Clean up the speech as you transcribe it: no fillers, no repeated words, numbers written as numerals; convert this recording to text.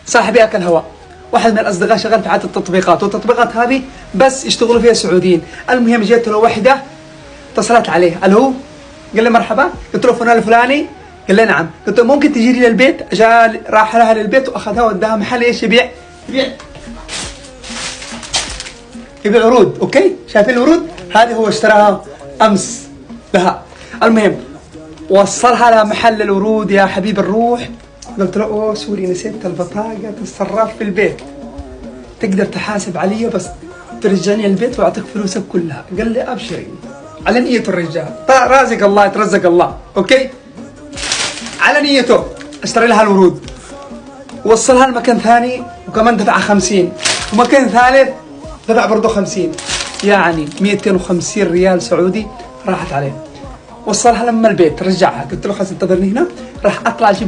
صاحبي اكل هواء، واحد من الاصدقاء شغال في عدد التطبيقات، والتطبيقات هذه بس يشتغلوا فيها سعوديين. المهم جيت له وحده اتصلت عليه، الو، قال لي مرحبا، قلت له فلان الفلاني، قال لي نعم، قلت له ممكن تجي لي للبيت؟ جاء راح لها للبيت واخذها وداها محل ايش يبيع ورود. اوكي، شايفين الورود هذه هو اشتراها امس لها. المهم وصلها لمحل الورود يا حبيب الروح. قلت له اوه سوري نسيت البطاقه الصراف في البيت، تقدر تحاسب علي بس ترجعني البيت واعطيك فلوسك كلها. قال لي ابشري، على نيته الرجال، رازق الله يترزق الله. اوكي، على نيته اشتري لها الورود، وصلها لمكان ثاني وكمان دفع 50، ومكان ثالث دفع برضه 50، يعني 250 ريال سعودي راحت عليه. وصلها لما البيت رجعها، قلت له خلاص انتظرني هنا، راح اطلع اجيب لك